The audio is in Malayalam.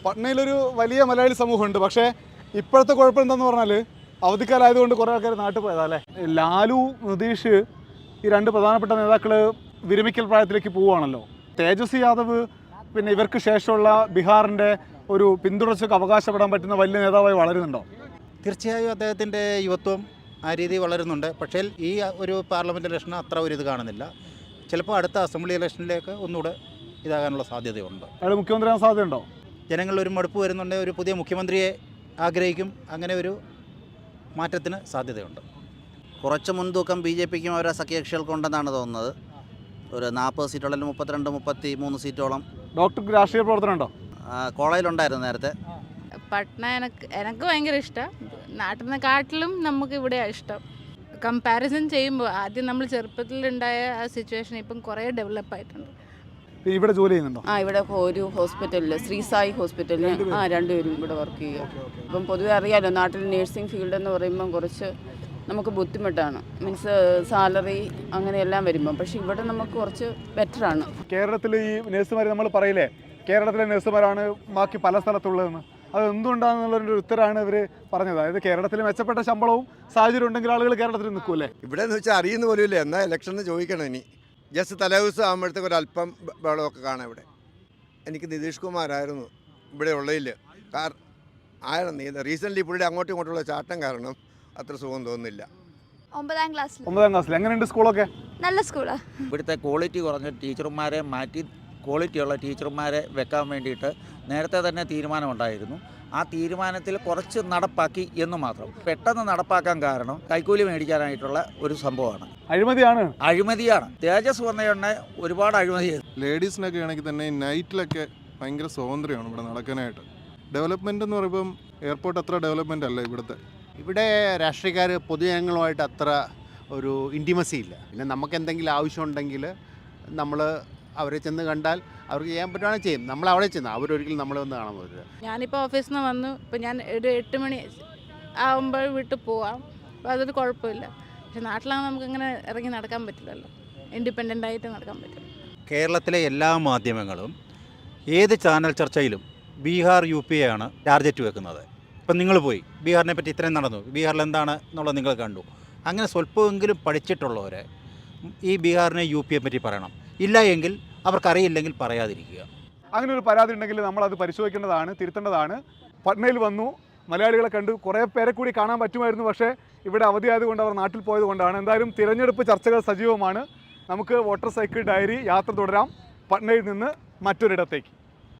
പട്നയിലൊരു വലിയ മലയാളി സമൂഹമുണ്ട്. പക്ഷേ ഇപ്പോഴത്തെ കുഴപ്പം എന്താണെന്ന് പറഞ്ഞാൽ അവധിക്കാലമായതുകൊണ്ട് കുറേ ആൾക്കാർ നാട്ടിൽ പോയതല്ലേ. ലാലു നിതീഷ് ഈ രണ്ട് പ്രധാനപ്പെട്ട നേതാക്കൾ വിരമിക്കൽ പ്രായത്തിലേക്ക് പോവുകയാണല്ലോ. തേജസ്വി യാദവ് പിന്നെ ഇവർക്ക് ശേഷമുള്ള ബീഹാറിൻ്റെ ഒരു പിന്തുടർച്ചയ്ക്ക് അവകാശപ്പെടാൻ പറ്റുന്ന വലിയ നേതാവായി വളരുന്നുണ്ടോ? തീർച്ചയായും അദ്ദേഹത്തിൻ്റെ യുവത്വം ആ രീതി വളരുന്നുണ്ട്. പക്ഷേ ഈ ഒരു പാർലമെൻറ്റ് ഇലക്ഷന് അത്ര ഒരു ഇത് കാണുന്നില്ല. ചിലപ്പോൾ അടുത്ത അസംബ്ലി ഇലക്ഷനിലേക്ക് ഒന്നുകൂടെ ഇതാകാനുള്ള സാധ്യതയുണ്ട്. അയാൾ മുഖ്യമന്ത്രിയാകാൻ സാധ്യതയുണ്ടോ? ജനങ്ങൾ ഒരു മടുപ്പ് വരുന്നുണ്ട്. ഒരു പുതിയ മുഖ്യമന്ത്രിയെ ആഗ്രഹിക്കും. അങ്ങനെ ഒരു മാറ്റത്തിന് സാധ്യതയുണ്ട്. കുറച്ച് മുൻതൂക്കം ബി ജെ പിക്കും അവരുടെ സഖ്യകക്ഷികൾക്കുണ്ടെന്നാണ് തോന്നുന്നത്. ഒരു 40 സീറ്റോളം 33 സീറ്റോളം. ഡോക്ടർക്ക് രാഷ്ട്രീയ പ്രവർത്തനം ഉണ്ടോ? കോളേജിലുണ്ടായിരുന്നു നേരത്തെ. പട്ന എനിക്ക് ഭയങ്കര ഇഷ്ടം. നാട്ടിൽ നിന്നെക്കാട്ടിലും നമുക്ക് ഇവിടെയാണ് ഇഷ്ടം. കമ്പാരിസൺ ചെയ്യുമ്പോൾ ആദ്യം നമ്മൾ ചെറുപ്പത്തിലുണ്ടായ ആ സിറ്റുവേഷൻ ഇപ്പം കുറേ ഡെവലപ്പായിട്ടുണ്ട്. ഇവിടെ ജോലി ചെയ്യുന്നുണ്ടോ? ഇവിടെ ഒരു ഹോസ്പിറ്റലിൽ ശ്രീ സായി ഹോസ്പിറ്റലിൽ രണ്ടുപേരും ഇവിടെ വർക്ക് ചെയ്യുക. ഇപ്പം പൊതുവെ അറിയാമല്ലോ, നാട്ടിൽ നേഴ്സിംഗ് ഫീൽഡ് എന്ന് പറയുമ്പം കുറച്ച് നമുക്ക് ബുദ്ധിമുട്ടാണ്. മീൻസ് സാലറി അങ്ങനെയെല്ലാം വരുമ്പം. പക്ഷേ ഇവിടെ നമുക്ക് കുറച്ച് ബെറ്ററാണ്. കേരളത്തിൽ ഈ നഴ്സുമാർ നമ്മൾ പറയില്ലേ, കേരളത്തിലെ നഴ്സുമാരാണ് ബാക്കി പല സ്ഥലത്തുള്ളതെന്ന്. അത് എന്തുകൊണ്ടാണെന്നുള്ളൊരു ഉത്തരമാണ് ഇവർ പറഞ്ഞത്. അതായത് കേരളത്തിൽ മെച്ചപ്പെട്ട ശമ്പളവും സാഹചര്യം ഉണ്ടെങ്കിൽ ആളുകൾ കേരളത്തിൽ നിൽക്കൂല്ലേ. ഇവിടെ എന്ന് വെച്ചാൽ അറിയുന്ന പോലും ഇല്ല. എന്നാൽ ഇലക്ഷന് ചോദിക്കണം. ഇനി ജസ്റ്റ് തലേദിവസം ആകുമ്പോഴത്തേക്ക് ഒരല്പം ബഹളമൊക്കെ കാണാം ഇവിടെ. എനിക്ക് നിതീഷ് കുമാറായിരുന്നു ഇവിടെ ഉള്ളതിൽ. റീസെൻ്റ്ലി പുള്ളിയുടെ അങ്ങോട്ടും ഇങ്ങോട്ടുള്ള ചാട്ടം കാരണം അത്ര സുഖം തോന്നുന്നില്ല. 9ാം ക്ലാസ്സിൽ. എങ്ങനെയുണ്ട് സ്കൂളൊക്കെ? നല്ല സ്കൂളാണ്. ഇവിടുത്തെ ക്വാളിറ്റി കുറഞ്ഞ ടീച്ചർമാരെ മാറ്റി ക്വാളിറ്റിയുള്ള ടീച്ചർമാരെ വെക്കാൻ വേണ്ടിയിട്ട് നേരത്തെ തന്നെ തീരുമാനമുണ്ടായിരുന്നു. ആ തീരുമാനത്തിൽ കുറച്ച് നടപ്പാക്കി എന്ന് മാത്രം. പെട്ടെന്ന് നടപ്പാക്കാൻ കാരണം കൈക്കൂലി മേടിക്കാനായിട്ടുള്ള ഒരു സംഭവമാണ്. അഴിമതിയാണ്. തേജസ് വന്നയുടനെ ഒരുപാട് അഴിമതി ചെയ്തു. ലേഡീസിനൊക്കെ ആണെങ്കിൽ തന്നെ നൈറ്റിലൊക്കെ ഭയങ്കര സ്വാതന്ത്ര്യമാണ് ഇവിടെ നടക്കാനായിട്ട്. ഡെവലപ്മെൻ്റ് എന്ന് പറയുമ്പം എയർപോർട്ട് അത്ര ഡെവലപ്മെൻ്റ് അല്ല ഇവിടുത്തെ. ഇവിടെ രാഷ്ട്രീയക്കാർ പൊതുജനങ്ങളുമായിട്ട് അത്ര ഒരു ഇൻറ്റിമസി ഇല്ല. പിന്നെ നമുക്ക് എന്തെങ്കിലും ആവശ്യമുണ്ടെങ്കിൽ നമ്മൾ അവരെ ചെന്ന് കണ്ടാൽ അവർക്ക് ചെയ്യാൻ പറ്റുവാണെങ്കിൽ ചെയ്യും. നമ്മൾ അവിടെ ചെന്ന് അവരൊരിക്കലും നമ്മളെ ഒന്ന് കാണാൻ പറ്റില്ല. ഞാനിപ്പോൾ ഓഫീസിൽ നിന്ന് വന്നു. ഇപ്പോൾ ഞാൻ ഒരു 8 മണി ആകുമ്പോൾ വീട്ടിൽ പോവാം. അപ്പോൾ അതൊരു കുഴപ്പമില്ല. പക്ഷെ നാട്ടിലാണെങ്കിൽ നമുക്കിങ്ങനെ ഇറങ്ങി നടക്കാൻ പറ്റില്ലല്ലോ. ഇൻഡിപെൻഡൻ്റ് ആയിട്ട് നടക്കാൻ പറ്റില്ല. കേരളത്തിലെ എല്ലാ മാധ്യമങ്ങളും ഏത് ചാനൽ ചർച്ചയിലും ബീഹാർ UP ആണ് ടാർഗറ്റ് വെക്കുന്നത്. ഇപ്പം നിങ്ങൾ പോയി ബീഹാറിനെ പറ്റി ഇത്രയും നടന്നു, ബീഹാറിൽ എന്താണ് എന്നുള്ളത് നിങ്ങൾ കണ്ടു. അങ്ങനെ സ്വല്പമെങ്കിലും പഠിച്ചിട്ടുള്ളവരെ ഈ ബീഹാറിനെ UP യെ പറ്റി പറയണം. ഇല്ല എങ്കിൽ അവർക്കറിയില്ലെങ്കിൽ പറയാതിരിക്കുക. അങ്ങനെ ഒരു പരാതി ഉണ്ടെങ്കിൽ നമ്മളത് പരിശോധിക്കേണ്ടതാണ്, തിരുത്തേണ്ടതാണ്. പട്നയിൽ വന്നു, മലയാളികളെ കണ്ടു, കുറേ പേരെ കൂടി കാണാൻ പറ്റുമായിരുന്നു. പക്ഷേ ഇവിടെ അവധിയായതുകൊണ്ട് അവർ നാട്ടിൽ പോയത് കൊണ്ടാണ്. എന്തായാലും തിരഞ്ഞെടുപ്പ് ചർച്ചകൾ സജീവമാണ്. നമുക്ക് വോട്ടർ സൈക്കിൾ ഡയറി യാത്ര തുടരാം പട്നയിൽ നിന്ന് മറ്റൊരിടത്തേക്ക്.